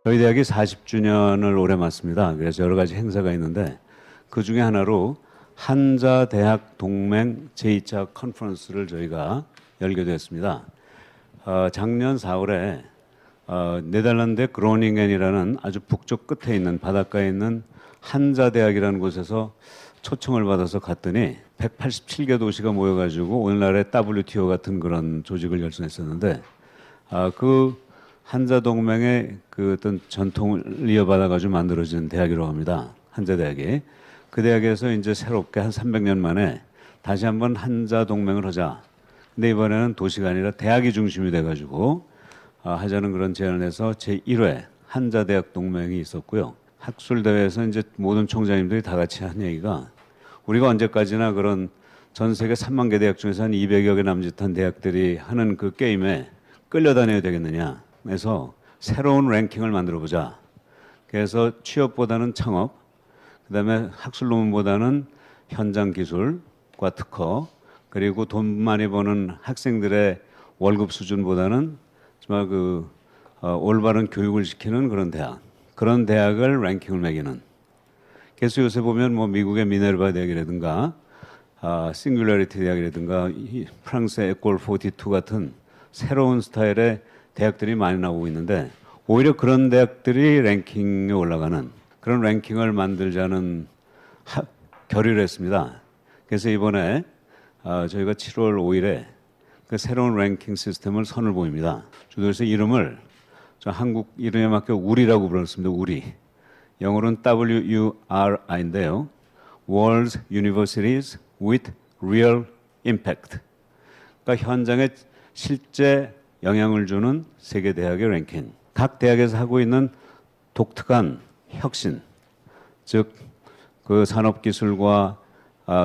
저희 대학이 40주년을 올해 맞습니다. 그래서 여러 가지 행사가 있는데 그 중에 하나로 한자대학 동맹 제2차 컨퍼런스를 저희가 열게 됐습니다. 작년 4월에 네덜란드의 그로닝겐이라는 아주 북쪽 끝에 있는 바닷가에 있는 한자대학이라는 곳에서 초청을 받아서 갔더니 187개 도시가 모여가지고 오늘날의 WTO 같은 그런 조직을 결성했었는데 그 한자동맹의 그 어떤 전통을 이어받아가지고 만들어진 대학이라고 합니다. 한자대학이. 그 대학에서 이제 새롭게 한 300년 만에 다시 한번 한자동맹을 하자. 근데 이번에는 도시가 아니라 대학이 중심이 돼가지고 하자는 그런 제안을 해서 제1회 한자대학 동맹이 있었고요. 학술대회에서 이제 모든 총장님들이 다 같이 한 얘기가 우리가 언제까지나 그런 전 세계 3만 개 대학 중에서 한 200여 개 남짓한 대학들이 하는 그 게임에 끌려다녀야 되겠느냐. 그래서 새로운 랭킹을 만들어 보자. 그래서 취업보다는 창업, 그다음에 학술 논문보다는 현장 기술과 특허, 그리고 돈 많이 버는 학생들의 월급 수준보다는 정말 올바른 교육을 시키는 그런 대학, 그런 대학을 랭킹을 매기는. 그래서 요새 보면 뭐 미국의 미네르바 대학이라든가 싱귤러리티 대학이라든가 프랑스의 에콜 42 같은 새로운 스타일의 대학들이 많이 나오고 있는데 오히려 그런 대학들이 랭킹에 올라가는 그런 랭킹을 만들자는 결의를 했습니다. 그래서 이번에 저희가 7월 5일에 그 새로운 랭킹 시스템을 선을 보입니다. 주도해서 이름을 저 한국 이름에 맞게 우리라고 불렀습니다. 우리. 영어로는 WURI인데요. World Universities with Real Impact. 그러니까 현장에 실제 영향을 주는 세계 대학의 랭킹. 각 대학에서 하고 있는 독특한 혁신, 즉 그 산업기술과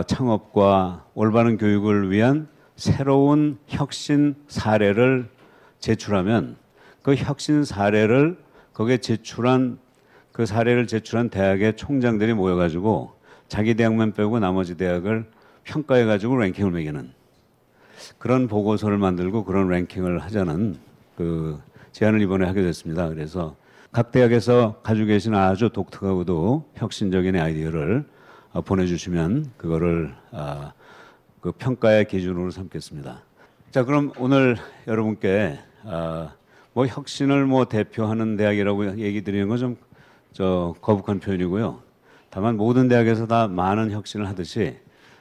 창업과 올바른 교육을 위한 새로운 혁신 사례를 제출하면 그 혁신 사례를 거기에 제출한 그 사례를 제출한 대학의 총장들이 모여가지고 자기 대학만 빼고 나머지 대학을 평가해가지고 랭킹을 매기는 그런 보고서를 만들고 그런 랭킹을 하자는 그 제안을 이번에 하게 됐습니다. 그래서 각 대학에서 가지고 계신 아주 독특하고도 혁신적인 아이디어를 보내주시면 그거를 그 평가의 기준으로 삼겠습니다. 자, 그럼 오늘 여러분께 뭐 혁신을 뭐 대표하는 대학이라고 얘기 드리는 건 좀 거북한 표현이고요. 다만 모든 대학에서 다 많은 혁신을 하듯이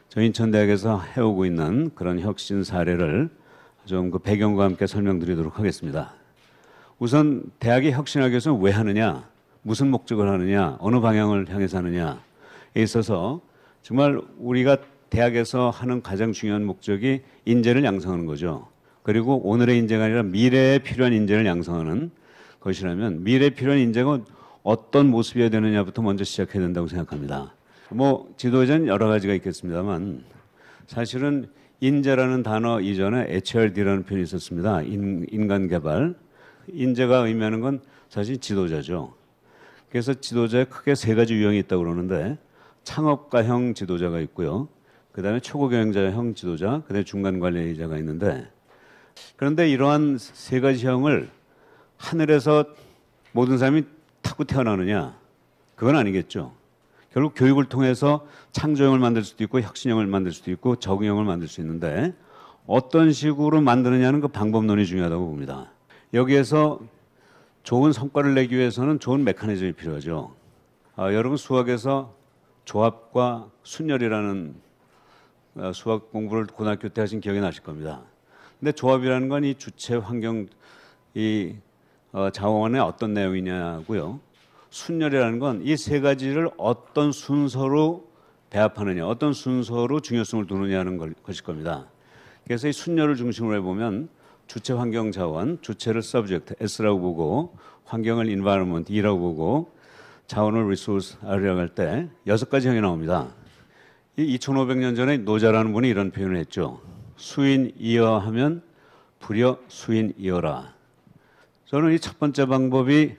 저희 인천대학에서 해오고 있는 그런 혁신 사례를 좀 그 배경과 함께 설명드리도록 하겠습니다. 우선 대학이 혁신하기 위해서 왜 하느냐, 무슨 목적을 하느냐, 어느 방향을 향해서 하느냐에 있어서 정말 우리가 대학에서 하는 가장 중요한 목적이 인재를 양성하는 거죠. 그리고 오늘의 인재가 아니라 미래에 필요한 인재를 양성하는 것이라면 미래에 필요한 인재가 어떤 모습이어야 되느냐부터 먼저 시작해야 된다고 생각합니다. 뭐 지도자는 여러 가지가 있겠습니다만 사실은 인재라는 단어 이전에 HRD라는 표현이 있었습니다. 인간개발. 인재가 의미하는 건 사실 지도자죠. 그래서 지도자에 크게 세 가지 유형이 있다고 그러는데 창업가형 지도자가 있고요. 그다음에 초보 경영자형 지도자, 그다음에 중간 관리자가 있는데 그런데 이러한 세 가지 형을 하늘에서 모든 사람이 타고 태어나느냐? 그건 아니겠죠. 결국 교육을 통해서 창조형을 만들 수도 있고 혁신형을 만들 수도 있고 적응형을 만들 수 있는데 어떤 식으로 만드느냐는 그 방법론이 중요하다고 봅니다. 여기에서 좋은 성과를 내기 위해서는 좋은 메커니즘이 필요하죠. 여러분 수학에서 조합과 순열이라는 수학 공부를 고등학교 때 하신 기억이 나실 겁니다. 근데 조합이라는 건 이 주체 환경 이 자원의 어떤 내용이냐고요. 순열이라는 건 이 세 가지를 어떤 순서로 배합하느냐, 어떤 순서로 중요성을 두느냐는 것일 겁니다. 그래서 이 순열을 중심으로 해보면 주체 환경 자원, 주체를 subject, S라고 보고 환경을 environment, E라고 보고 자원을 resource, R이라고 할 때 6가지 형이 나옵니다. 이 2500년 전에 노자라는 분이 이런 표현을 했죠. 수인이어 하면 불여 수인이어라. 저는 이 첫 번째 방법이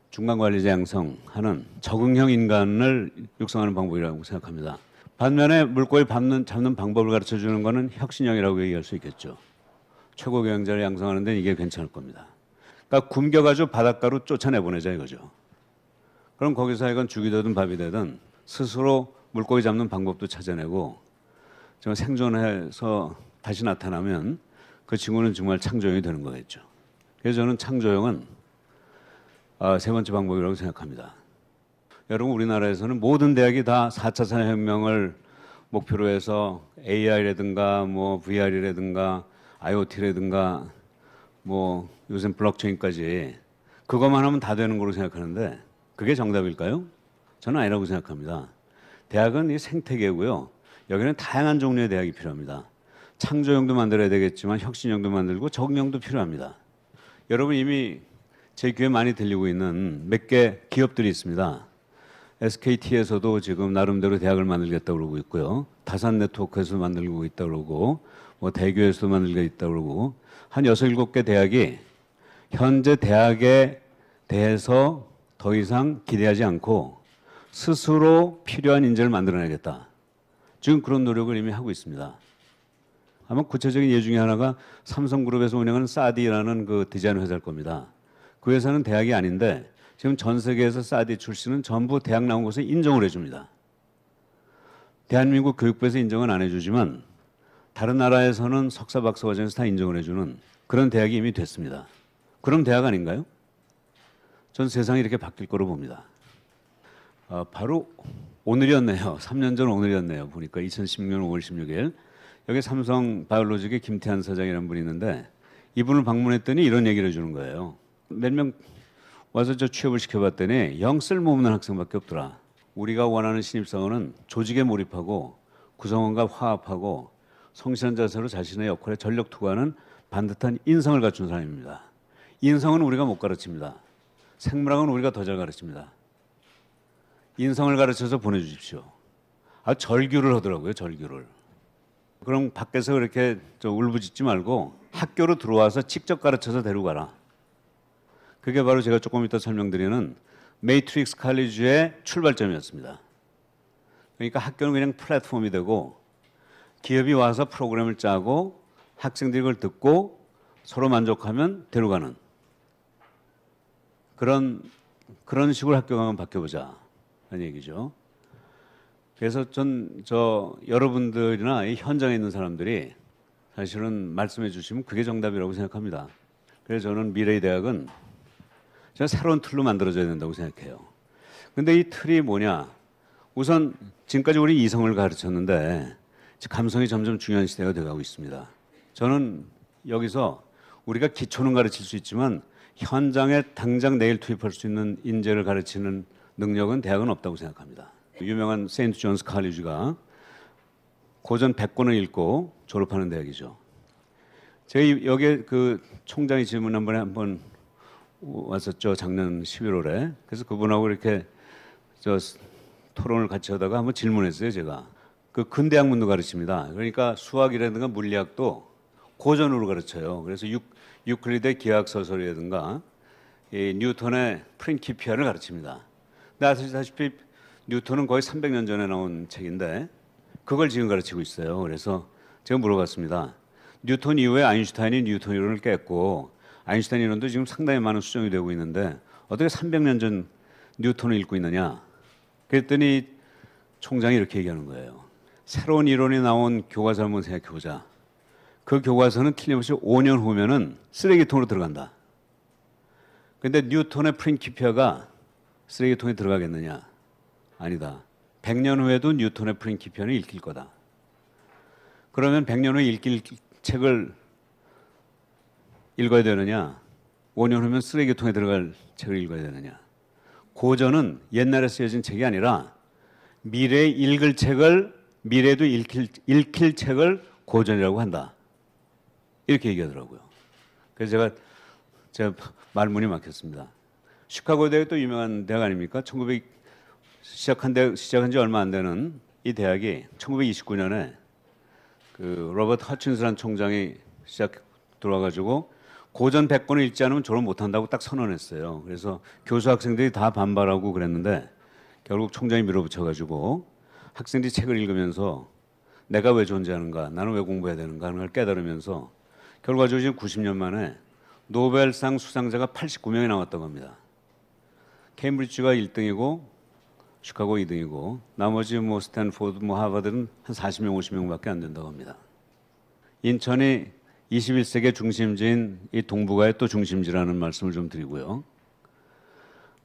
중간관리자 양성하는 적응형 인간을 육성하는 방법이라고 생각합니다. 반면에 물고기 잡는 방법을 가르쳐주는 것은 혁신형이라고 얘기할 수 있겠죠. 최고 경영자를 양성하는 데는 이게 괜찮을 겁니다. 그러니까 굶겨가지고 바닷가로 쫓아내보내자 이거죠. 그럼 거기서 이건 죽이 되든 밥이 되든 스스로 물고기 잡는 방법도 찾아내고 정말 생존해서 다시 나타나면 그 친구는 정말 창조형이 되는 거겠죠. 그래서 저는 창조형은 세 번째 방법이라고 생각합니다. 여러분 우리나라에서는 모든 대학이 다 4차 산업혁명을 목표로 해서 AI라든가 뭐 VR이라든가 IoT라든가 뭐 요새 블록체인까지 그것만 하면 다 되는 거로 생각하는데 그게 정답일까요? 저는 아니라고 생각합니다. 대학은 이 생태계고요. 여기는 다양한 종류의 대학이 필요합니다. 창조형도 만들어야 되겠지만 혁신형도 만들고 적응형도 필요합니다. 여러분 이미 제 귀에 많이 들리고 있는 몇 개 기업들이 있습니다. SKT에서도 지금 나름대로 대학을 만들겠다고 그러고 있고요. 다산 네트워크에서 만들고 있다고 그러고 뭐 대교에서도 만들고 있다고 그러고 한 6, 7개 대학이 현재 대학에 대해서 더 이상 기대하지 않고 스스로 필요한 인재를 만들어내겠다. 지금 그런 노력을 이미 하고 있습니다. 아마 구체적인 예 중에 하나가 삼성그룹에서 운영하는 사디라는 그 디자인 회사일 겁니다. 그 회사는 대학이 아닌데 지금 전 세계에서 사디 출신은 전부 대학 나온 곳에 인정을 해줍니다. 대한민국 교육부에서 인정은 안 해주지만 다른 나라에서는 석사 박사 과정에서 다 인정을 해주는 그런 대학이 이미 됐습니다. 그럼 대학 아닌가요? 전 세상이 이렇게 바뀔 거로 봅니다. 바로 오늘이었네요. 3년 전 오늘이었네요. 보니까 2016년 5월 16일 여기 삼성 바이오로직의 김태한 사장이라는 분이 있는데 이분을 방문했더니 이런 얘기를 해주는 거예요. 몇 명 와서 저 취업을 시켜봤더니 영 쓸모없는 학생밖에 없더라. 우리가 원하는 신입사원은 조직에 몰입하고 구성원과 화합하고 성실한 자세로 자신의 역할에 전력 투구하는 반듯한 인성을 갖춘 사람입니다. 인성은 우리가 못 가르칩니다. 생물학은 우리가 더 잘 가르칩니다. 인성을 가르쳐서 보내주십시오. 절규를 하더라고요. 절규를. 그럼 밖에서 그렇게 울부짖지 말고 학교로 들어와서 직접 가르쳐서 데려가라. 그게 바로 제가 조금 이따 설명드리는 매트릭스 칼리지의 출발점이었습니다. 그러니까 학교는 그냥 플랫폼이 되고 기업이 와서 프로그램을 짜고 학생들이 그걸 듣고 서로 만족하면 데려가는 그런 식으로 학교가 한번 바뀌어보자 하는 얘기죠. 그래서 여러분들이나 이 현장에 있는 사람들이 사실은 말씀해 주시면 그게 정답이라고 생각합니다. 그래서 저는 미래의 대학은 제가 새로운 틀로 만들어져야 된다고 생각해요. 근데 이 틀이 뭐냐? 우선 지금까지 우리 이성을 가르쳤는데 감성이 점점 중요한 시대가 되어가고 있습니다. 저는 여기서 우리가 기초는 가르칠 수 있지만 현장에 당장 내일 투입할 수 있는 인재를 가르치는 능력은 대학은 없다고 생각합니다. 유명한 세인트 존스 칼리지가 고전 100권을 읽고 졸업하는 대학이죠. 제가 여기에 그 총장이 질문 한번 왔었죠. 작년 11월에. 그래서 그분하고 이렇게 토론을 같이 하다가 한번 질문했어요. 제가. 그 근대학문도 가르칩니다. 그러니까 수학이라든가 물리학도 고전으로 가르쳐요. 그래서 유클리드의 기하학서설이라든가 이 뉴턴의 프린키피아를 가르칩니다. 근데 아시다시피 뉴턴은 거의 300년 전에 나온 책인데 그걸 지금 가르치고 있어요. 그래서 제가 물어봤습니다. 뉴턴 이후에 아인슈타인이 뉴턴 이론을 깼고 아인슈타인 이론도 지금 상당히 많은 수정이 되고 있는데 어떻게 300년 전 뉴턴을 읽고 있느냐? 그랬더니 총장이 이렇게 얘기하는 거예요. 새로운 이론이 나온 교과서 한번 생각해보자. 그 교과서는 틀림없이 5년 후면은 쓰레기통으로 들어간다. 근데 뉴턴의 프린키피아가 쓰레기통에 들어가겠느냐? 아니다. 100년 후에도 뉴턴의 프린키피아는 읽힐 거다. 그러면 100년 후에 읽힐 책을 읽어야 되느냐? 5년 후면 쓰레기통에 들어갈 책을 읽어야 되느냐? 고전은 옛날에 쓰여진 책이 아니라 미래에 읽을 책을 미래에도 읽힐 책을 고전이라고 한다. 이렇게 얘기하더라고요. 그래서 제가 말문이 막혔습니다. 시카고 대학이 또 유명한 대학 아닙니까? 1900 시작한 지 얼마 안 되는 이 대학이 1929년에 그 로버트 허친스라는 총장이 들어와가지고 고전 100권을 읽지 않으면 졸업 못한다고 딱 선언했어요. 그래서 교수 학생들이 다 반발하고 그랬는데 결국 총장이 밀어붙여가지고 학생들이 책을 읽으면서 내가 왜 존재하는가, 나는 왜 공부해야 되는가 하는 걸 깨달으면서 결과적으로 지금 90년 만에 노벨상 수상자가 89명이 나왔다고 합니다. 케임브리지가 1등이고 시카고 2등이고 나머지 뭐 스탠포드, 뭐 하버드는 한 40명, 50명밖에 안 된다고 합니다. 인천이 21세기의 중심지인 이 동북아의 또 중심지라는 말씀을 좀 드리고요.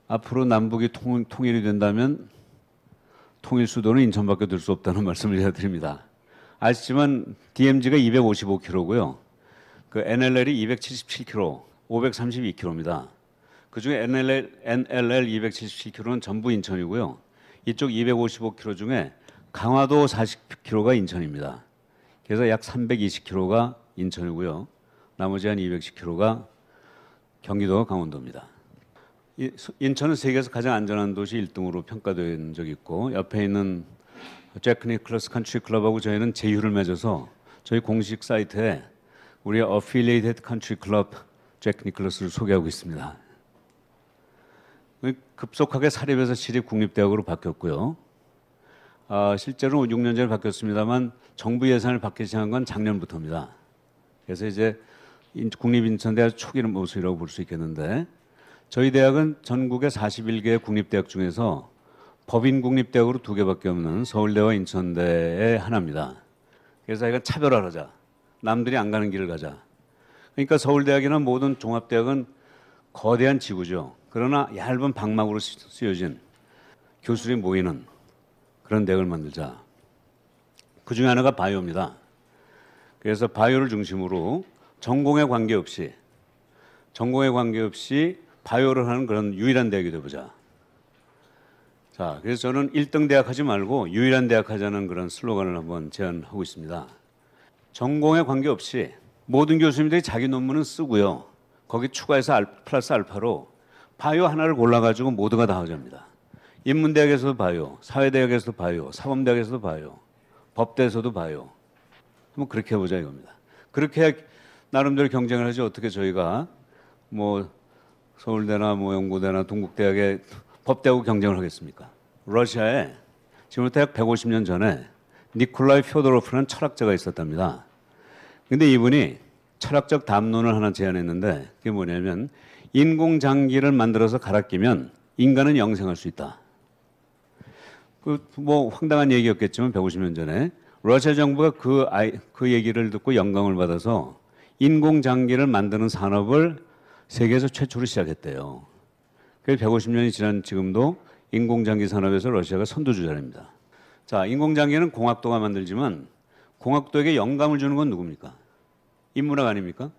앞으로 남북이 통일이 된다면 통일 수도는 인천밖에 될 수 없다는 말씀을 제가 드립니다. 아시지만 DMZ가 255km고요. 그 NLL이 277km, 532km입니다. 그중에 NLL 277km는 전부 인천이고요. 이쪽 255km 중에 강화도 40km가 인천입니다. 그래서 약 320km가 인천이고요. 나머지 한 210km가 경기도와 강원도입니다. 인천은 세계에서 가장 안전한 도시 1등으로 평가된 적이 있고 옆에 있는 잭 니클러스 컨트리 클럽하고 저희는 제휴를 맺어서 저희 공식 사이트에 우리 어필리에이티드 컨트리 클럽 잭 니클러스를 소개하고 있습니다. 급속하게 사립에서 시립 국립대학으로 바뀌었고요. 실제로 6년 전에 바뀌었습니다만 정부 예산을 받기 시작한 건 작년부터입니다. 그래서 이제 국립인천대학 초기 모습이라고 볼 수 있겠는데 저희 대학은 전국의 41개의 국립대학 중에서 법인 국립대학으로 2개밖에 없는 서울대와 인천대의 하나입니다. 그래서 이건 차별화를 하자. 남들이 안 가는 길을 가자. 그러니까 서울대학이나 모든 종합대학은 거대한 지구죠. 그러나 얇은 방막으로 쓰여진 교수들이 모이는 그런 대학을 만들자. 그 중에 하나가 바이오입니다. 그래서 바이오를 중심으로 전공에 관계없이 바이오를 하는 그런 유일한 대학이 되보자. 자, 그래서 저는 1등 대학 하지 말고 유일한 대학 하자는 그런 슬로건을 한번 제안하고 있습니다. 전공에 관계없이 모든 교수님들이 자기 논문은 쓰고요. 거기 추가해서 플러스 알파로 바이오 하나를 골라가지고 모두가 다 하자입니다. 인문대학에서도 바이오, 사회대학에서도 바이오, 사범대학에서도 바이오, 법대에서도 바이오. 한번 그렇게 해보자 이겁니다. 그렇게 해야 나름대로 경쟁을 하지 어떻게 저희가 뭐 서울대나 뭐 연고대나 동국대학의 법대하고 경쟁을 하겠습니까? 러시아에 지금부터 약 150년 전에 니콜라이 퓨도로프라는 철학자가 있었답니다. 근데 이분이 철학적 담론을 하나 제안했는데 그게 뭐냐면 인공장기를 만들어서 갈아 끼면 인간은 영생할 수 있다. 뭐 황당한 얘기였겠지만 150년 전에 러시아 정부가 그 얘기를 듣고 영감을 받아서 인공장기를 만드는 산업을 세계에서 최초로 시작했대요. 그래서 150년이 지난 지금도 인공장기 산업에서 러시아가 선두주자입니다. 자, 인공장기는 공학도가 만들지만 공학도에게 영감을 주는 건 누굽니까? 인문학 아닙니까?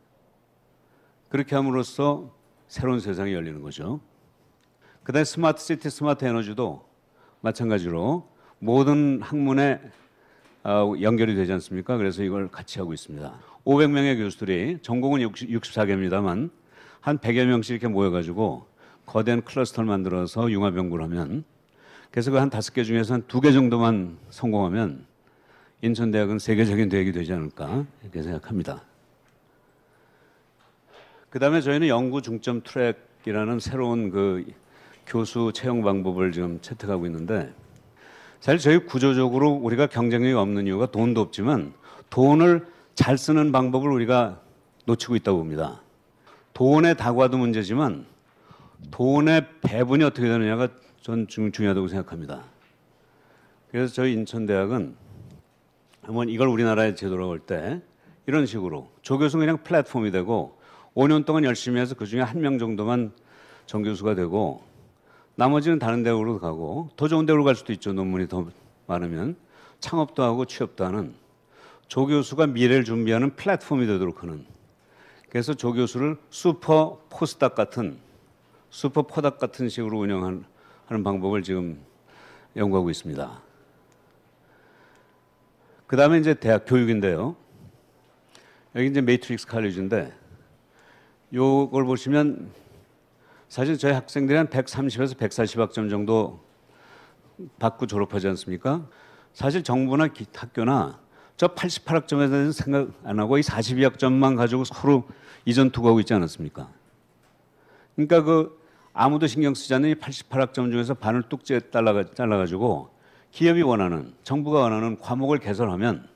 그렇게 함으로써 새로운 세상이 열리는 거죠. 그다음에 스마트 시티, 스마트 에너지도 마찬가지로 모든 학문에 연결이 되지 않습니까? 그래서 이걸 같이 하고 있습니다. 500명의 교수들이 전공은 64개입니다만 한 100여 명씩 이렇게 모여가지고 거대한 클러스터를 만들어서 융합 연구를 하면 그래서 그 한 5개 중에서 한 2개 정도만 성공하면 인천대학은 세계적인 대학이 되지 않을까 이렇게 생각합니다. 그 다음에 저희는 연구 중점 트랙이라는 새로운 그 교수 채용 방법을 지금 채택하고 있는데 사실 저희 구조적으로 우리가 경쟁력이 없는 이유가 돈도 없지만 돈을 잘 쓰는 방법을 우리가 놓치고 있다고 봅니다. 돈의 다과도 문제지만 돈의 배분이 어떻게 되느냐가 전 중요하다고 생각합니다. 그래서 저희 인천대학은 한번 이걸 우리나라에 제도로 올 때 이런 식으로 조교수는 그냥 플랫폼이 되고 5년 동안 열심히 해서 그중에 1명 정도만 정교수가 되고 나머지는 다른 대학으로 가고 더 좋은 대학으로 갈 수도 있죠. 논문이 더 많으면 창업도 하고 취업도 하는 조교수가 미래를 준비하는 플랫폼이 되도록 하는 그래서 조교수를 슈퍼 포스닥 같은 슈퍼 포닥 같은 식으로 운영하는 방법을 지금 연구하고 있습니다. 그 다음에 이제 대학 교육인데요. 여기 이제 매트릭스 칼리지인데 요걸 보시면 사실 저희 학생들이 한 130에서 140학점 정도 받고 졸업하지 않습니까? 사실 정부나 학교나 저 88학점에 대해서 생각 안 하고 이 42학점만 가지고 서로 이전 투구하고 있지 않았습니까? 그러니까 그 아무도 신경 쓰지 않는 이 88학점 중에서 반을 뚝 잘라가지고 기업이 원하는, 정부가 원하는 과목을 개설하면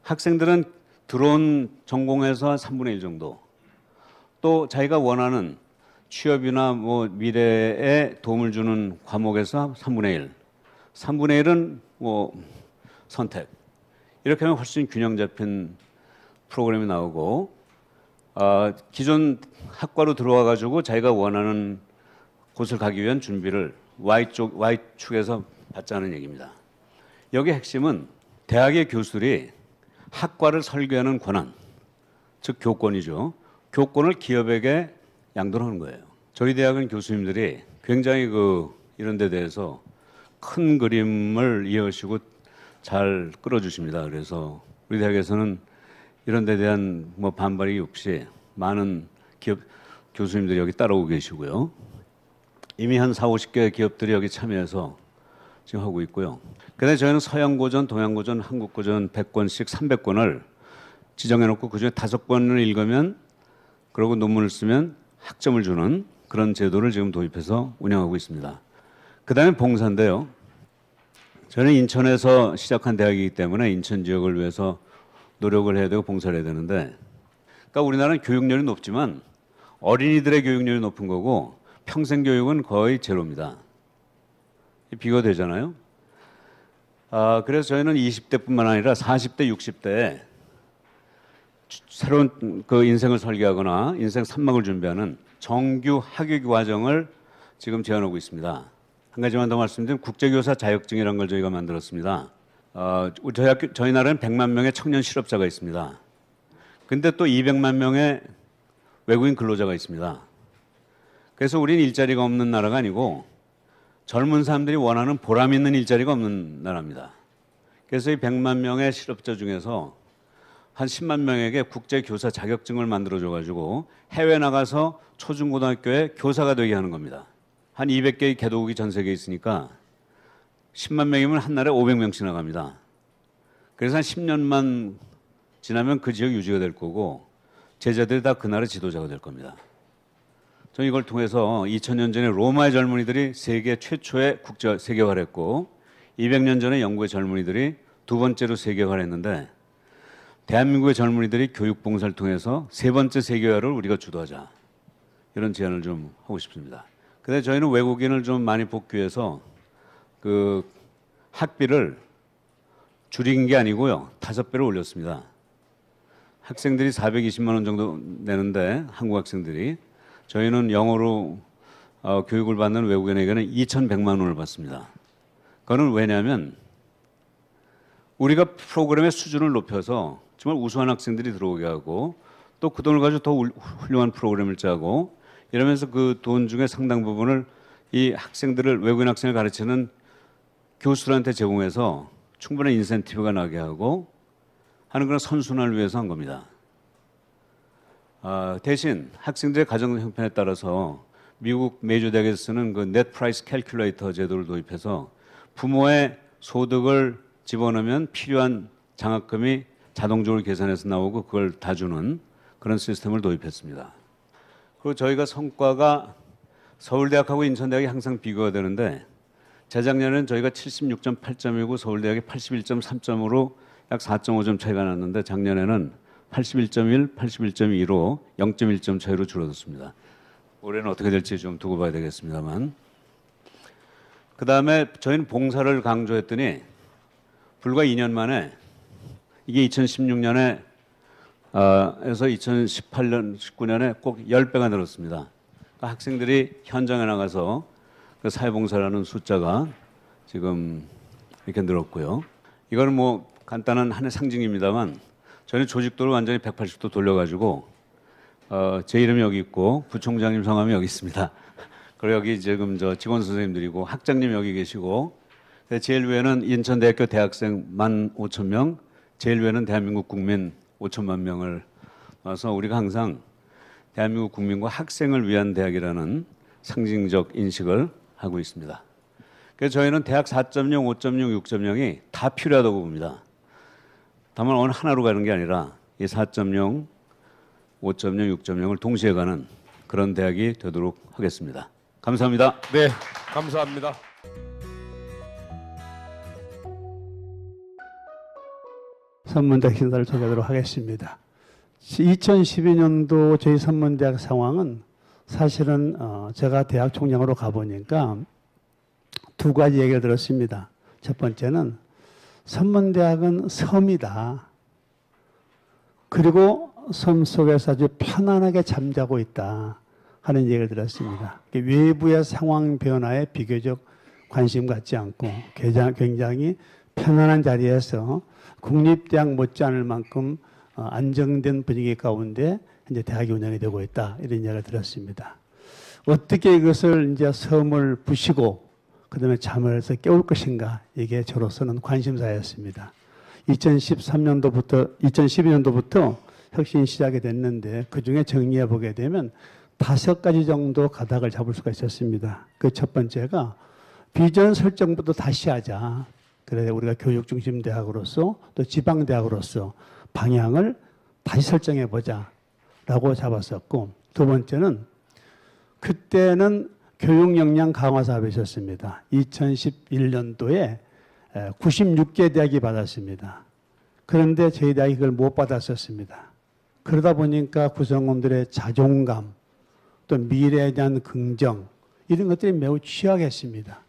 학생들은 들어온 전공에서 한 3분의 1 정도 또 자기가 원하는 취업이나 뭐 미래에 도움을 주는 과목에서 3분의 1, 3분의 1은 뭐 선택. 이렇게 하면 훨씬 균형 잡힌 프로그램이 나오고 기존 학과로 들어와 가지고 자기가 원하는 곳을 가기 위한 준비를 Y축에서 받자는 얘기입니다. 여기 핵심은 대학의 교수들이 학과를 설계하는 권한, 즉 교권이죠. 교권을 기업에게 양도하는 거예요. 저희 대학은 교수님들이 굉장히 이런 데 대해서 큰 그림을 이해하시고 잘 끌어주십니다. 그래서 우리 대학에서는 이런 데 대한 뭐 반발이 없이 많은 기업 교수님들이 여기 따라오고 계시고요. 이미 한 40-50개 기업들이 여기 참여해서 지금 하고 있고요. 그다음에 저희는 서양고전, 동양고전, 한국고전 100권씩 300권을 지정해놓고 그중에 5권을 읽으면 그러고 논문을 쓰면 학점을 주는 그런 제도를 지금 도입해서 운영하고 있습니다. 그다음에 봉사인데요. 저는 인천에서 시작한 대학이기 때문에 인천 지역을 위해서 노력을 해야 되고 봉사를 해야 되는데, 그러니까 우리나라는 교육열이 높지만 어린이들의 교육열이 높은 거고 평생 교육은 거의 제로입니다. 비교되잖아요. 그래서 저희는 20대뿐만 아니라 40대, 60대에 새로운 인생을 설계하거나 인생 3막을 준비하는 정규 학위 과정을 지금 제안하고 있습니다. 한 가지만 더 말씀드리면 국제교사 자격증이라는 걸 저희가 만들었습니다. 저희 나라는 100만 명의 청년 실업자가 있습니다. 근데 또 200만 명의 외국인 근로자가 있습니다. 그래서 우리는 일자리가 없는 나라가 아니고 젊은 사람들이 원하는 보람 있는 일자리가 없는 나라입니다. 그래서 이 100만 명의 실업자 중에서 한 10만 명에게 국제교사 자격증을 만들어줘가지고 해외 나가서 초중고등학교에 교사가 되게 하는 겁니다. 한 200개의 개도국이 전 세계에 있으니까 10만 명이면 한 날에 500명씩 나갑니다. 그래서 한 10년만 지나면 그 지역 유지가 될 거고 제자들이 다 그 나라 지도자가 될 겁니다. 저는 이걸 통해서 2000년 전에 로마의 젊은이들이 세계 최초의 국제 세계화를 했고 200년 전에 영국의 젊은이들이 두 번째로 세계화를 했는데 대한민국의 젊은이들이 교육봉사를 통해서 세 번째 세계화를 우리가 주도하자. 이런 제안을 좀 하고 싶습니다. 근데 저희는 외국인을 좀 많이 복귀해서 학비를 줄인 게 아니고요. 5배로 올렸습니다. 학생들이 420만 원 정도 내는데 한국 학생들이 저희는 영어로 교육을 받는 외국인에게는 2,100만 원을 받습니다. 그거는 왜냐하면 우리가 프로그램의 수준을 높여서 정말 우수한 학생들이 들어오게 하고 또 그 돈을 가지고 더 훌륭한 프로그램을 짜고 이러면서 그 돈 중에 상당 부분을 이 학생들을 외국인 학생을 가르치는 교수들한테 제공해서 충분한 인센티브가 나게 하고 하는 그런 선순환을 위해서 한 겁니다. 대신 학생들의 가정 형편에 따라서 미국 메이저 대학에서 쓰는 그 넷 프라이스 캘큘레이터 제도를 도입해서 부모의 소득을 집어넣으면 필요한 장학금이 자동적으로 계산해서 나오고 그걸 다 주는 그런 시스템을 도입했습니다. 그리고 저희가 성과가 서울대학하고 인천대학이 항상 비교가 되는데 재작년에는 저희가 76.8점이고 서울대학이 81.3점으로 약 4.5점 차이가 났는데 작년에는 81.1, 81.2로 0.1점 차이로 줄어들었습니다. 올해는 어떻게 될지 좀 두고 봐야 되겠습니다만. 그다음에 저희는 봉사를 강조했더니 불과 2년 만에 이게 2016년에 에서 2018년, 19년에 꼭 10배가 늘었습니다. 그러니까 학생들이 현장에 나가서 그 사회봉사라는 숫자가 지금 이렇게 늘었고요. 이거는 뭐 간단한 하나의 상징입니다만 저희는 조직도를 완전히 180도 돌려가지고 제 이름이 여기 있고 부총장님 성함이 여기 있습니다. 그리고 여기 지금 저 직원 선생님들이고 학장님 여기 계시고 제일 위에는 인천대학교 대학생 15,000명, 제일 위에는 대한민국 국민 5천만 명을 와서 우리가 항상 대한민국 국민과 학생을 위한 대학이라는 상징적 인식을 하고 있습니다. 그래서 저희는 대학 4.0, 5.0, 6.0이 다 필요하다고 봅니다. 다만 어느 하나로 가는 게 아니라 이 4.0, 5.0, 6.0을 동시에 가는 그런 대학이 되도록 하겠습니다. 감사합니다. 네, 감사합니다. 선문대 신사를 소개하도록 하겠습니다. 2012년도 저희 선문대학 상황은 사실은 제가 대학 총장으로 가보니까 두 가지 얘기를 들었습니다. 첫 번째는 선문대학은 섬이다. 그리고 섬 속에서 아주 편안하게 잠자고 있다 하는 얘기를 들었습니다. 외부의 상황 변화에 비교적 관심 갖지 않고 굉장히 편안한 자리에서 국립대학 못지않을 만큼 안정된 분위기 가운데 이제 대학이 운영이 되고 있다 이런 이야기를 들었습니다. 어떻게 이것을 이제 섬을 부시고 그다음에 잠을 해서 깨울 것인가 이게 저로서는 관심사였습니다. 2012년도부터 혁신이 시작이 됐는데 그 중에 정리해 보게 되면 5가지 정도 가닥을 잡을 수가 있었습니다. 그 첫 번째가 비전 설정부터 다시 하자. 그래서 우리가 교육 중심 대학으로서 또 지방 대학으로서 방향을 다시 설정해 보자라고 잡았었고, 두 번째는 그때는 교육 역량 강화 사업이 있었습니다. 2011년도에 96개 대학이 받았습니다. 그런데 저희 대학이 그걸 못 받았었습니다. 그러다 보니까 구성원들의 자존감, 또 미래에 대한 긍정 이런 것들이 매우 취약했습니다.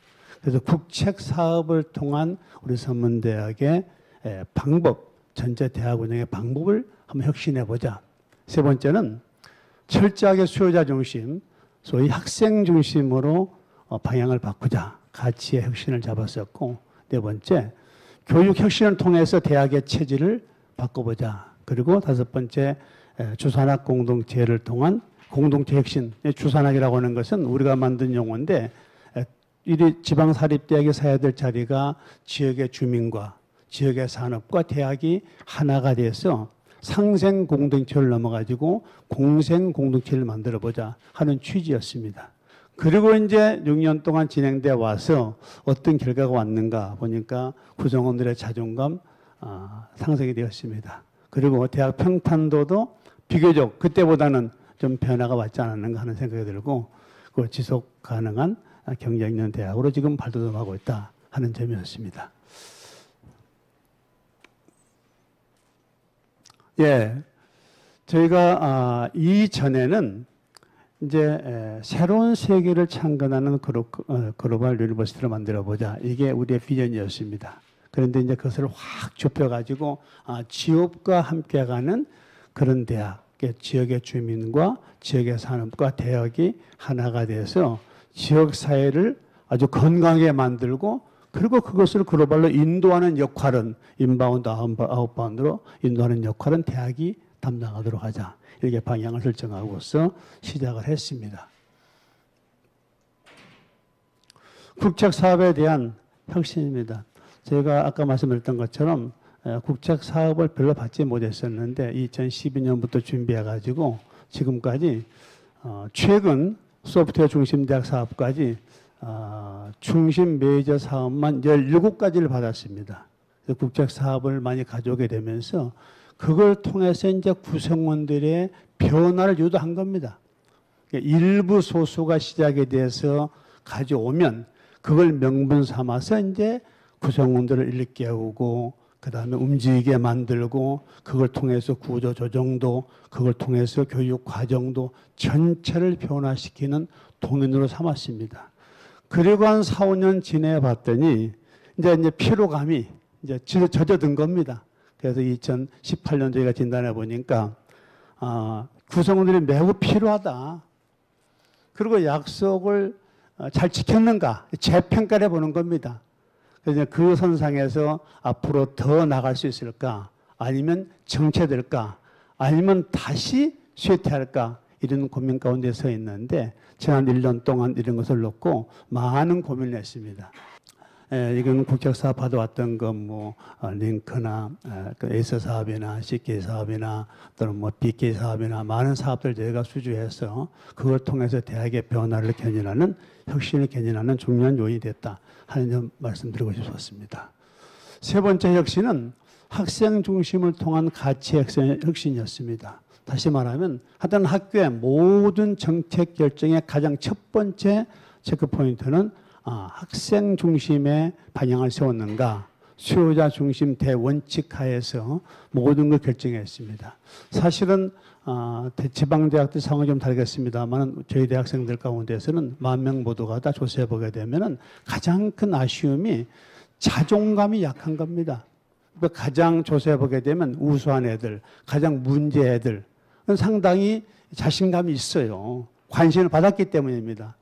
그래서 국책 사업을 통한 우리 선문대학의 방법, 전체 대학 운영의 방법을 한번 혁신해 보자. 세 번째는 철저하게 수요자 중심, 소위 학생 중심으로 방향을 바꾸자. 가치의 혁신을 잡았었고, 네 번째, 교육 혁신을 통해서 대학의 체질을 바꿔보자. 그리고 다섯 번째, 주산학 공동체를 통한 공동체 혁신. 주산학이라고 하는 것은 우리가 만든 용어인데, 이 지방사립대학이 사야 될 자리가 지역의 주민과 지역의 산업과 대학이 하나가 돼서 상생 공동체를 넘어가지고 공생 공동체를 만들어보자 하는 취지였습니다. 그리고 이제 6년 동안 진행돼 와서 어떤 결과가 왔는가 보니까 구성원들의 자존감 상승이 되었습니다. 그리고 대학 평판도도 비교적 그때보다는 좀 변화가 왔지 않았는가 하는 생각이 들고, 그 지속 가능한 경쟁 있는 대학으로 지금 발돋움하고 있다 하는 점이었습니다. 예, 저희가 이전에는 이제 새로운 세계를 창건하는 글로벌 유니버시티를 만들어 보자. 이게 우리의 비전이었습니다. 그런데 이제 그것을 확 좁혀가지고 지역과 함께 가는 그런 대학, 지역의 주민과 지역의 산업과 대학이 하나가 돼서 지역 사회를 아주 건강하게 만들고, 그리고 그것을 글로벌로 인도하는 역할은 인바운드, 아웃바운드로 인도하는 역할은 대학이 담당하도록 하자. 이렇게 방향을 설정하고서 시작을 했습니다. 국책 사업에 대한 혁신입니다. 제가 아까 말씀드렸던 것처럼 국책 사업을 별로 받지 못했었는데 2012년부터 준비해가지고 지금까지 최근 소프트웨어 중심 대학 사업까지 중심 메이저 사업만 17가지를 받았습니다. 국책 사업을 많이 가져오게 되면서 그걸 통해서 이제 구성원들의 변화를 유도한 겁니다. 일부 소수가 시작에 대해서 가져오면 그걸 명분 삼아서 이제 구성원들을 일깨우고 그 다음에 움직이게 만들고 그걸 통해서 구조 조정도 그걸 통해서 교육 과정도 전체를 변화시키는 동인으로 삼았습니다. 그리고 한 4, 5년 지내 봤더니 이제 피로감이 이제 젖어든 겁니다. 그래서 2018년 저희가 진단해 보니까 구성원들이 매우 필요하다. 그리고 약속을 잘 지켰는가 재평가를 해보는 겁니다. 그래서 그 선상에서 앞으로 더 나갈 수 있을까? 아니면 정체될까? 아니면 다시 쇠퇴할까? 이런 고민 가운데 서 있는데 지난 1년 동안 이런 것을 놓고 많은 고민을 했습니다. 이건 국책사업 받아왔던 링크나 에이스 사업이나 CK 사업이나 또는 BK 사업이나 많은 사업들 저희가 수주해서 그걸 통해서 대학의 변화를 견인하는 혁신을 견인하는 중요한 요인이 됐다 하는 점 말씀드리고 싶었습니다. 세 번째 혁신은 학생 중심을 통한 가치 혁신이었습니다. 다시 말하면 하여튼 학교의 모든 정책 결정의 가장 첫 번째 체크포인트는 학생 중심의 방향을 세웠는가, 수요자 중심 대원칙 하에서 모든 걸 결정했습니다. 사실은 지방대학들 상황이 좀 다르겠습니다만 저희 대학생들 가운데서는 10,000명 모두가 다 조사해 보게 되면은 가장 큰 아쉬움이 자존감이 약한 겁니다. 가장 조사해 보게 되면 우수한 애들, 가장 문제 애들은 상당히 자신감이 있어요. 관심을 받았기 때문입니다.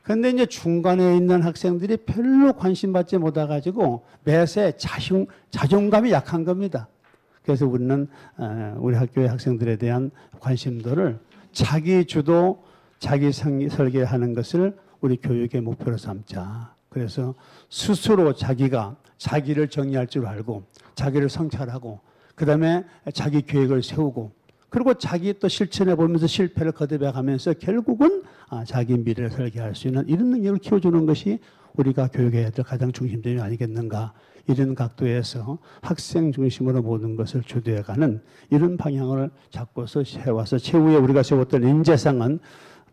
그런데 이제 중간에 있는 학생들이 별로 관심 받지 못해가지고 매세 자존감이 약한 겁니다. 그래서 우리는 우리 학교의 학생들에 대한 관심도를 자기 주도, 자기 설계하는 것을 우리 교육의 목표로 삼자. 그래서 스스로 자기가 자기를 정의할 줄 알고 자기를 성찰하고 그다음에 자기 계획을 세우고 그리고 자기 또 실천해 보면서 실패를 거듭해 가면서 결국은 자기 미래를 설계할 수 있는 이런 능력을 키워주는 것이 우리가 교육해야 될 가장 중심점이 아니겠는가. 이런 각도에서 학생 중심으로 모든 것을 주도해가는 이런 방향을 잡고서 해와서 최후에 우리가 세웠던 인재상은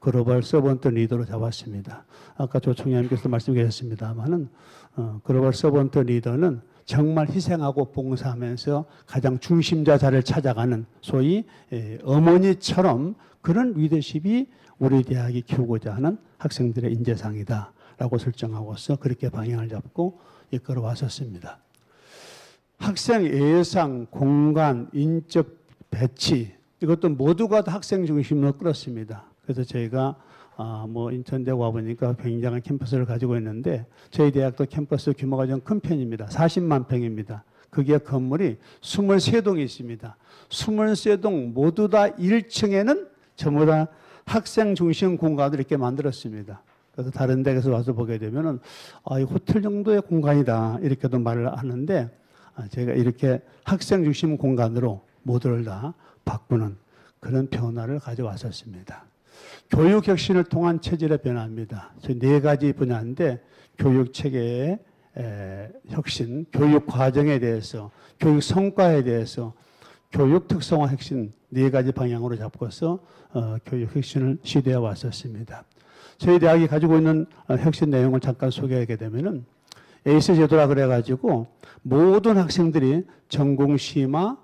글로벌 서번트 리더로 잡았습니다. 아까 조 총장님께서 말씀 주셨습니다만은 글로벌 서번트 리더는 정말 희생하고 봉사하면서 가장 중심자 자리를 찾아가는 소위 어머니처럼 그런 리더십이 우리 대학이 키우고자 하는 학생들의 인재상이다라고 설정하고서 그렇게 방향을 잡고 이끌어 왔었습니다. 학생 예상, 공간, 인적 배치 이것도 모두가 다 학생 중심으로 끌었습니다. 그래서 저희가 인천대 와보니까 굉장한 캠퍼스를 가지고 있는데 저희 대학도 캠퍼스 규모가 좀 큰 편입니다. 40만 평입니다. 그게 건물이 23동이 있습니다. 23동 모두 다 1층에는 전부 다 학생 중심 공간을 이렇게 만들었습니다. 그래서 다른 데에서 와서 보게 되면은 이 호텔 정도의 공간이다 이렇게도 말을 하는데 제가 이렇게 학생 중심 공간으로 모두를 다 바꾸는 그런 변화를 가져왔었습니다. 교육 혁신을 통한 체질의 변화입니다. 저희 4가지 분야인데 교육 체계의 혁신, 교육 과정에 대해서, 교육 성과에 대해서, 교육 특성화 혁신 4가지 방향으로 잡고서 교육 혁신을 시도해 왔었습니다. 저희 대학이 가지고 있는 혁신 내용을 잠깐 소개하게 되면은 에이스 제도라 그래가지고 모든 학생들이 전공 심화,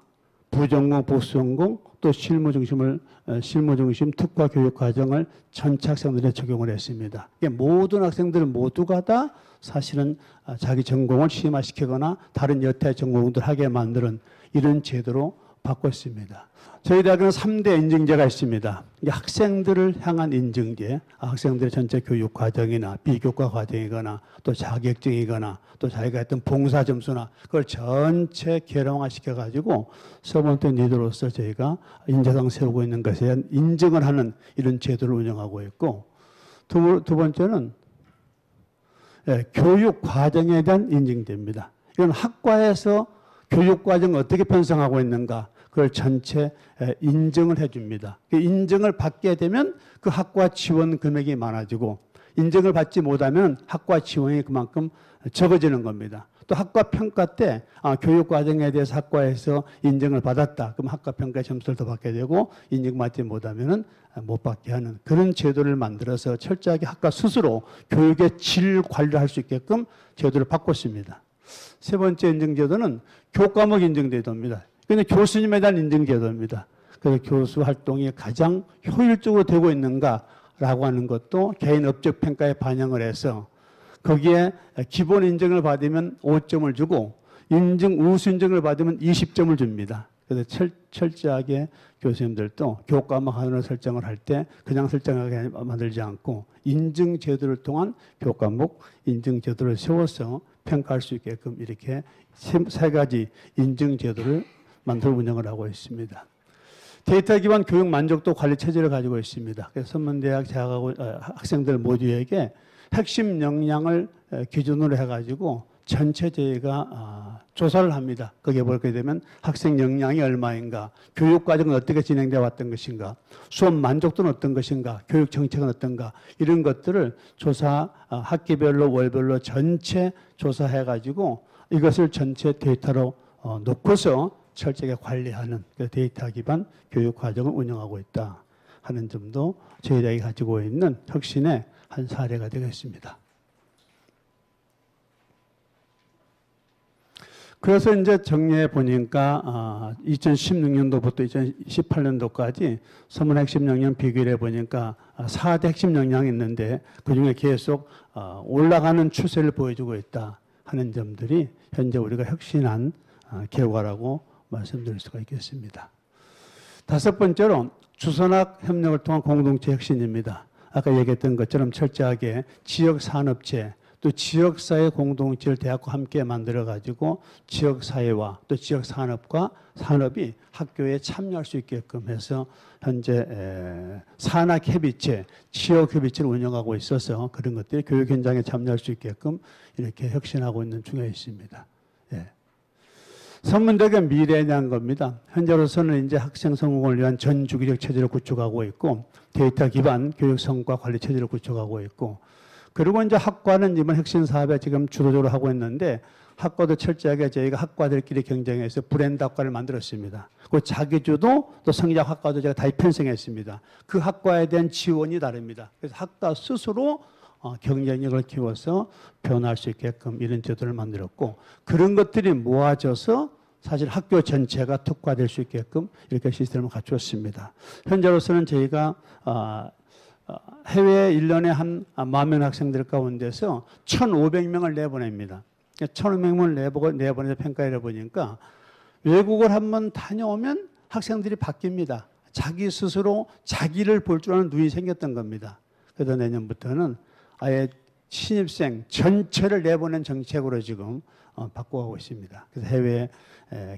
부전공, 복수전공 또 실무 중심 특화 교육 과정을 전체 학생들에 적용을 했습니다. 모든 학생들 모두가 다 사실은 자기 전공을 심화시키거나 다른 여타 전공들 하게 만드는 이런 제도로 바꿨습니다. 저희 대학은 3대 인증제가 있습니다. 학생들을 향한 인증제, 학생들의 전체 교육 과정이나 비교과 과정이거나 또 자격증이거나 또 자기가 했던 봉사 점수나 그걸 전체 계량화시켜가지고 서번트 리더로서 저희가 인재상 세우고 있는 것에 대한 인증을 하는 이런 제도를 운영하고 있고 두 번째는 교육 과정에 대한 인증제입니다. 이건 학과에서 교육 과정을 어떻게 편성하고 있는가 그걸 전체 인증을 해줍니다. 인증을 받게 되면 그 학과 지원 금액이 많아지고 인증을 받지 못하면 학과 지원이 그만큼 적어지는 겁니다. 또 학과 평가 때 교육 과정에 대해서 학과에서 인증을 받았다. 그럼 학과 평가 점수를 더 받게 되고 인증받지 못하면 못 받게 하는 그런 제도를 만들어서 철저하게 학과 스스로 교육의 질 관리를 할 수 있게끔 제도를 바꿨습니다. 세 번째 인증제도는 교과목 인증제도입니다. 근데 교수님에 대한 인증제도입니다. 그래서 교수 활동이 가장 효율적으로 되고 있는가라고 하는 것도 개인 업적 평가에 반영을 해서 거기에 기본 인증을 받으면 5점을 주고 우수 인증을 받으면 20점을 줍니다. 그래서 철저하게 교수님들도 교과목 하나를 설정을 할 때 그냥 설정하게 만들지 않고 인증 제도를 통한 교과목 인증 제도를 세워서 평가할 수 있게끔 이렇게 세 가지 인증 제도를 만들어 운영을 하고 있습니다. 데이터 기반 교육 만족도 관리 체제를 가지고 있습니다. 그래서 선문대학 재학하고 학생들 모두에게 핵심 역량을 기준으로 해가지고 전체 저희가 조사를 합니다. 거기에 보게 되면 학생 역량이 얼마인가, 교육 과정은 어떻게 진행되어 왔던 것인가, 수업 만족도는 어떤 것인가, 교육 정책은 어떤가 이런 것들을 조사 학기별로 월별로 전체 조사해가지고 이것을 전체 데이터로 놓고서 철저하게 관리하는 데이터 기반 교육 과정을 운영하고 있다 하는 점도 저희 대학이 가지고 있는 혁신의 한 사례가 되겠습니다. 그래서 이제 정리해 보니까 2016년도부터 2018년도까지 서문 핵심 역량 비교를 해 보니까 4대 핵심 역량이 있는데 그중에 계속 올라가는 추세를 보여주고 있다 하는 점들이 현재 우리가 혁신한 결과라고 말씀드릴 수가 있겠습니다. 다섯 번째로 주선학 협력을 통한 공동체 혁신입니다. 아까 얘기했던 것처럼 철저하게 지역 산업체 또 지역사회 공동체를 대학과 함께 만들어가지고 지역사회와 또 지역산업과 산업이 학교에 참여할 수 있게끔 해서 현재 산학협의체, 지역협의체를 운영하고 있어서 그런 것들이 교육 현장에 참여할 수 있게끔 이렇게 혁신하고 있는 중에 있습니다. 예. 선문대학의 미래에 대한 겁니다. 현재로서는 이제 학생 성공을 위한 전 주기적 체제를 구축하고 있고 데이터 기반 교육 성과 관리 체제를 구축하고 있고 그리고 이제 학과는 이번 혁신 사업에 지금 주도적으로 하고 있는데 학과도 철저하게 저희가 학과들끼리 경쟁해서 브랜드 학과를 만들었습니다. 그 자기주도 또 성리학 학과도 제가 다 편성했습니다. 그 학과에 대한 지원이 다릅니다. 그래서 학과 스스로 경쟁력을 키워서 변화할 수 있게끔 이런 제도를 만들었고 그런 것들이 모아져서 사실 학교 전체가 특화될 수 있게끔 이렇게 시스템을 갖추었습니다. 현재로서는 저희가 해외 1년에 한 10,000명 학생들 가운데서 1,500명을 내보냅니다. 1,500명을 내보내서 평가를 해보니까 외국을 한번 다녀오면 학생들이 바뀝니다. 자기 스스로 자기를 볼 줄 아는 눈이 생겼던 겁니다. 그래서 내년부터는 아예 신입생 전체를 내보낸 정책으로 지금 바꿔가고 있습니다. 그래서 해외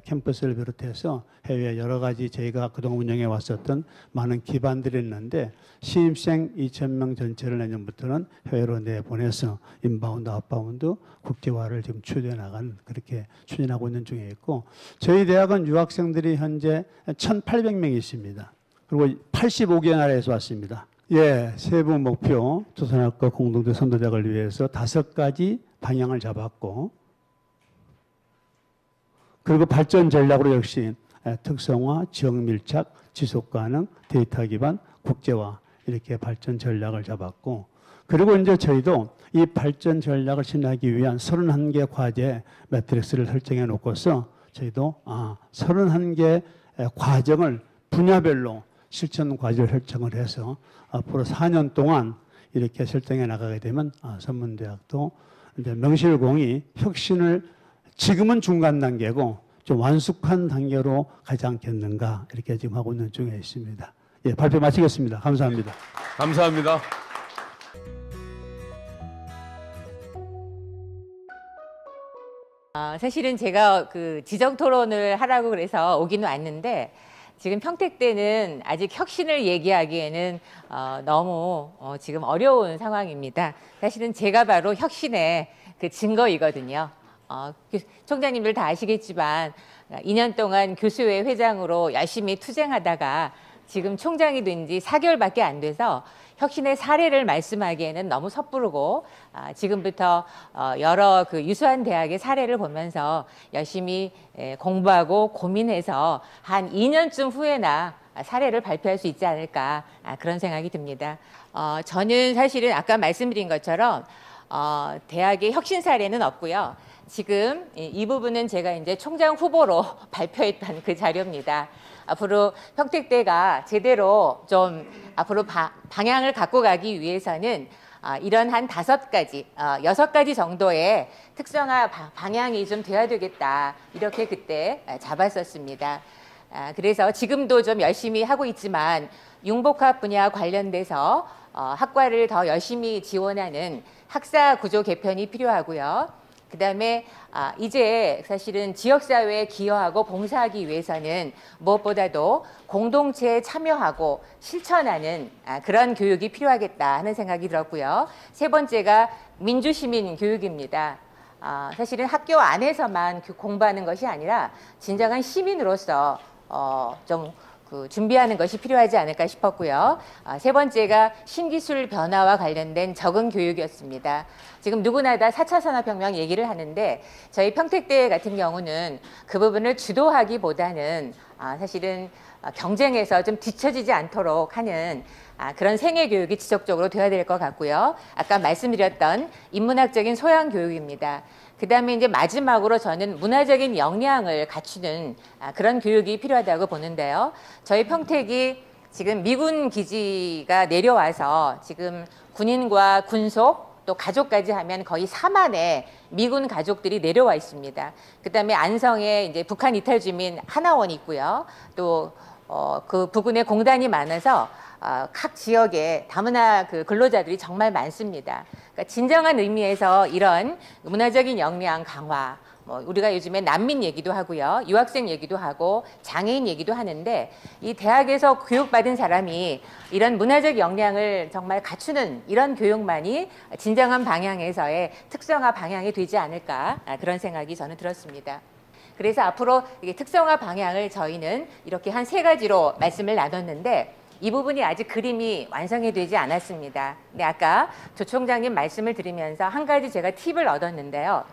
캠퍼스를 비롯해서 해외 여러 가지 저희가 그동안 운영해 왔었던 많은 기반들이 있는데 신입생 2,000명 전체를 내년부터는 해외로 내보내서 인바운드, 아웃바운드 국제화를 지금 추진해 나가는 그렇게 추진하고 있는 중에 있고 저희 대학은 유학생들이 현재 1,800명이 있습니다. 그리고 85개 나라에서 왔습니다. 예, 세부 목표 조선학과 공동대 선도작을 위해서 5가지 방향을 잡았고 그리고 발전 전략으로 역시 특성화, 지역 밀착, 지속 가능, 데이터 기반, 국제화 이렇게 발전 전략을 잡았고 그리고 이제 저희도 이 발전 전략을 실행하기 위한 31개 과제 매트릭스를 설정해 놓고서 저희도 31개 과정을 분야별로 실천 과제를 설정을 해서 앞으로 4년 동안 이렇게 설정해 나가게 되면 선문대학도 이제 명실공히 혁신을 지금은 중간 단계고 좀 완숙한 단계로 가지 않겠는가 이렇게 지금 하고 있는 중에 있습니다. 예, 발표 마치겠습니다. 감사합니다. 감사합니다. 사실은 제가 그 지적 토론을 하라고 그래서 오긴 왔는데 지금 평택대는 아직 혁신을 얘기하기에는 너무 지금 어려운 상황입니다. 사실은 제가 바로 혁신의 그 증거이거든요. 총장님들 다 아시겠지만 2년 동안 교수회 회장으로 열심히 투쟁하다가 지금 총장이 된 지 4개월밖에 안 돼서 혁신의 사례를 말씀하기에는 너무 섣부르고 지금부터 여러 그 유수한 대학의 사례를 보면서 열심히 공부하고 고민해서 한 2년쯤 후에나 사례를 발표할 수 있지 않을까 그런 생각이 듭니다. 저는 사실은 아까 말씀드린 것처럼 대학의 혁신 사례는 없고요. 지금 이 부분은 제가 이제 총장 후보로 발표했던 그 자료입니다. 앞으로 평택대가 제대로 좀 앞으로 방향을 갖고 가기 위해서는 이런 한 5가지, 6가지 정도의 특성화 방향이 좀 돼야 되겠다. 이렇게 그때 잡았었습니다. 그래서 지금도 좀 열심히 하고 있지만 융복합 분야 관련돼서 학과를 더 열심히 지원하는 학사 구조 개편이 필요하고요. 그다음에 이제 사실은 지역사회에 기여하고 봉사하기 위해서는 무엇보다도 공동체에 참여하고 실천하는 그런 교육이 필요하겠다 하는 생각이 들었고요. 세 번째가 민주시민 교육입니다. 사실은 학교 안에서만 공부하는 것이 아니라 진정한 시민으로서 좀 준비하는 것이 필요하지 않을까 싶었고요. 세 번째가 신기술 변화와 관련된 적응 교육이었습니다. 지금 누구나 다 4차 산업혁명 얘기를 하는데 저희 평택대 같은 경우는 그 부분을 주도하기보다는 사실은 경쟁에서 좀 뒤처지지 않도록 하는 그런 생애 교육이 지속적으로 되어야 될 것 같고요. 아까 말씀드렸던 인문학적인 소양 교육입니다. 그다음에 이제 마지막으로 저는 문화적인 역량을 갖추는 그런 교육이 필요하다고 보는데요. 저희 평택이 지금 미군 기지가 내려와서 지금 군인과 군속 또 가족까지 하면 거의 4만의 미군 가족들이 내려와 있습니다. 그다음에 안성에 이제 북한 이탈 주민 하나원이 있고요. 또 그 부근에 공단이 많아서 각 지역에 다문화 그 근로자들이 정말 많습니다. 그러니까 진정한 의미에서 이런 문화적인 역량 강화, 우리가 요즘에 난민 얘기도 하고요, 유학생 얘기도 하고 장애인 얘기도 하는데 이 대학에서 교육받은 사람이 이런 문화적 역량을 정말 갖추는 이런 교육만이 진정한 방향에서의 특성화 방향이 되지 않을까 그런 생각이 저는 들었습니다. 그래서 앞으로 이게 특성화 방향을 저희는 이렇게 한 3가지로 말씀을 나눴는데 이 부분이 아직 그림이 완성이 되지 않았습니다. 근데 아까 조 총장님 말씀을 드리면서 한 가지 제가 팁을 얻었는데요.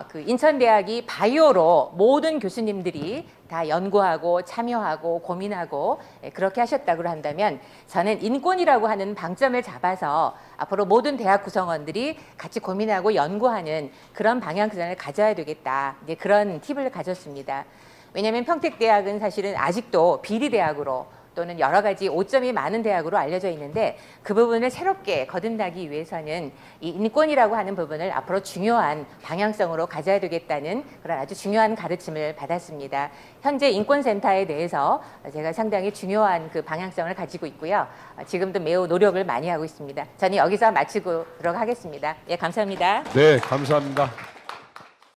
그 인천대학이 바이오로 모든 교수님들이 다 연구하고 참여하고 고민하고 그렇게 하셨다고 한다면 저는 인권이라고 하는 방점을 잡아서 앞으로 모든 대학 구성원들이 같이 고민하고 연구하는 그런 방향성을 가져야 되겠다. 이제 그런 팁을 가졌습니다. 왜냐하면 평택대학은 사실은 아직도 비리대학으로 또는 여러 가지 오점이 많은 대학으로 알려져 있는데 그 부분을 새롭게 거듭나기 위해서는 이 인권이라고 하는 부분을 앞으로 중요한 방향성으로 가져야 되겠다는 그런 아주 중요한 가르침을 받았습니다. 현재 인권센터에 대해서 제가 상당히 중요한 그 방향성을 가지고 있고요. 지금도 매우 노력을 많이 하고 있습니다. 저는 여기서 마치도록 하겠습니다. 예, 감사합니다. 네, 감사합니다.